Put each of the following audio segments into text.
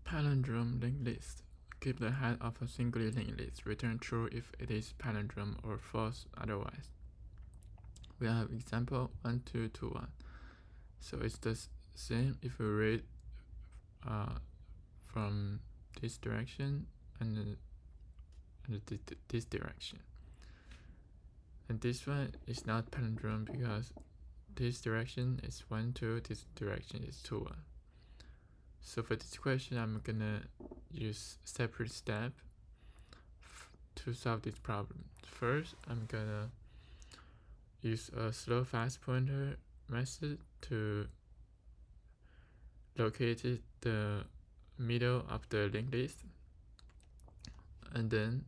Palindrome linked list. Keep the head of a singly linked list. Return true if it is palindrome or false otherwise. We have example 1, 2, 2, 1. So it's the same if we read from this direction and this direction. And this one is not palindrome because this direction is 1, 2, this direction is 2, 1. So for this question, I'm gonna use separate step to solve this problem. First, I'm gonna use a slow fast pointer method to locate the middle of the linked list, and then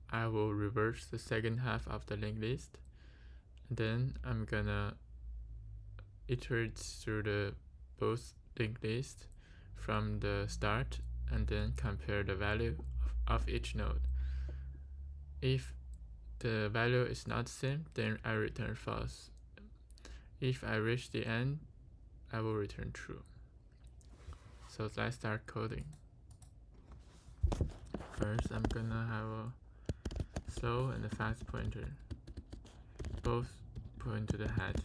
I will reverse the second half of the linked list, and then I'm gonna iterate through the both linked lists from the start and then compare the value of each node. If the value is not the same, then I return false. If I reach the end, I will return true. So let's start coding. First, I'm gonna have a slow and a fast pointer. Both point to the head.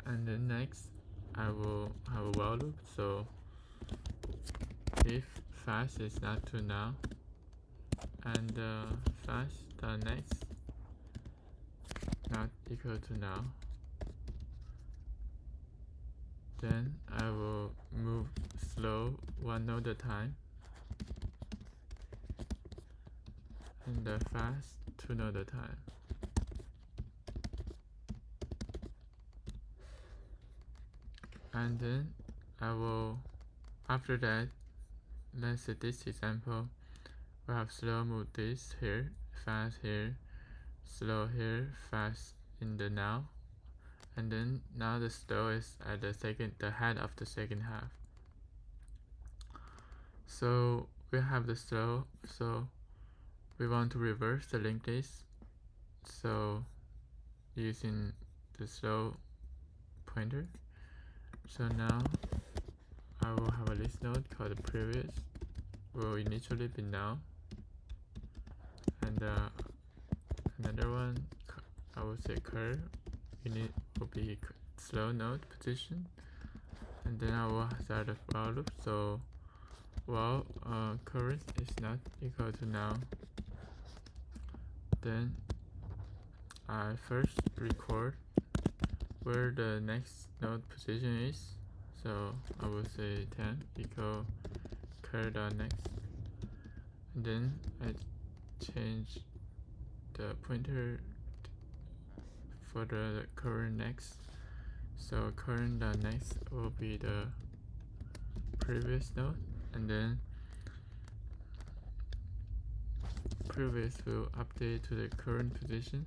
And then next, I will have a while loop. So if fast is not to now, and fast next not equal to now, then I will move slow one node at a time, and fast 2 nodes at a time. And then I will, after that, let's say this example, we have slow move this here, fast here, slow here, fast in the now, and then now the slow is at the head of the second half. So we have the slow, so we want to reverse the linked list. So using the slow pointer. So now I will have a list node called previous, will initially be now, and another one I will say curve will be slow node position, and then I will start a while loop. So while current is not equal to now, then I first record where the next node position is. So I will say 10 equal curve.next, and then I change the pointer for the current next. So current.next will be the previous node, and then previous will update to the current position.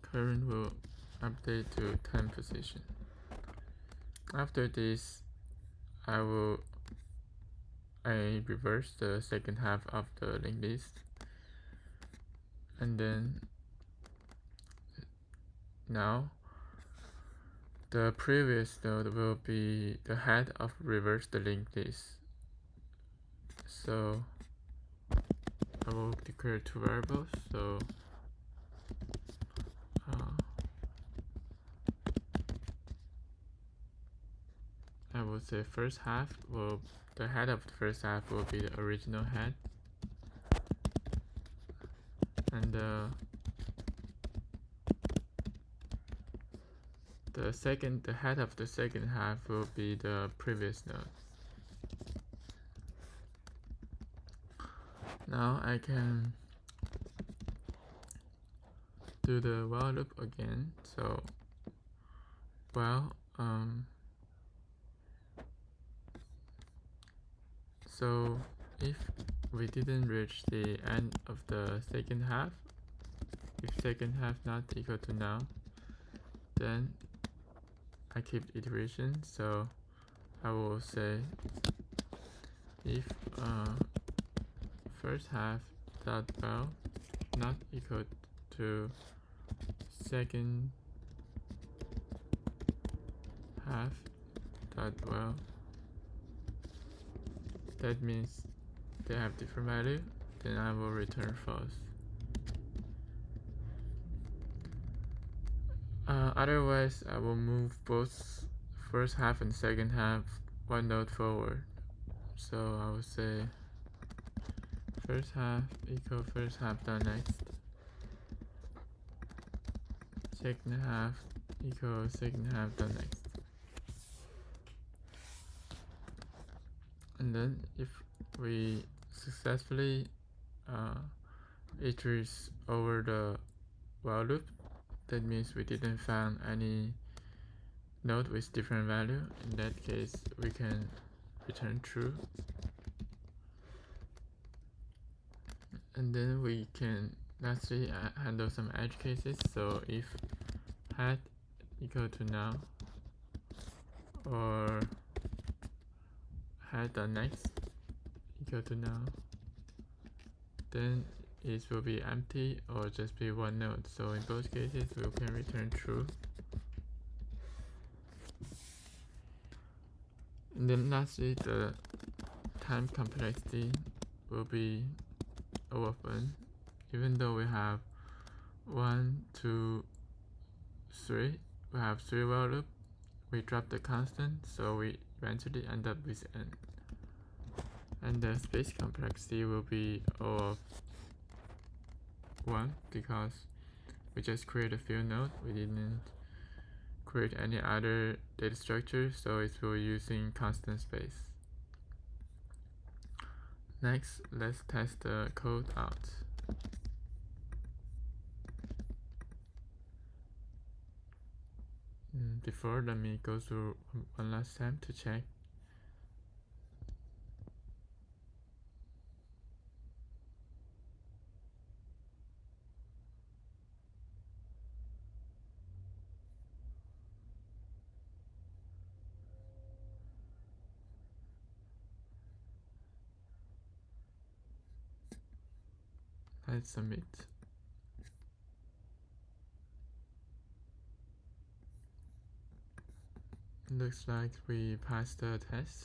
Current will update to 10 position. After this, I reverse the second half of the linked list, and then now the previous node will be the head of reverse the linked list. So I will declare 2 variables. So I will say first half the head of the first half will be the original head, and the head of the second half will be the previous node. Now I can do the while loop again. So so if we didn't reach the end of the second half, if second half not equal to now, then I keep iteration. So I will say if first half dot val not equal to second have dot well. That means they have different value, then I will return false. Otherwise, I will move both first half and second half one node forward. So I will say first half equal first half dot next. Second half equal second half dot next. And then if we successfully iterate over the while loop, that means we didn't find any node with different value. In that case, we can return true. And then we can lastly handle some edge cases. So if head equal to now, or head dot next equal to now, then it will be empty or just be one node. So in both cases, we can return true. And then lastly, the time complexity will be O of n. Even though we have 1, 2, 3, we have 3 while loop, we drop the constant, so we eventually end up with n. And the space complexity will be O of 1 because we just create a field node, we didn't create any other data structure, so it will using constant space. Next, let's test the code out. Before, let me go through one last time to check. Let's submit. Looks like we passed the test.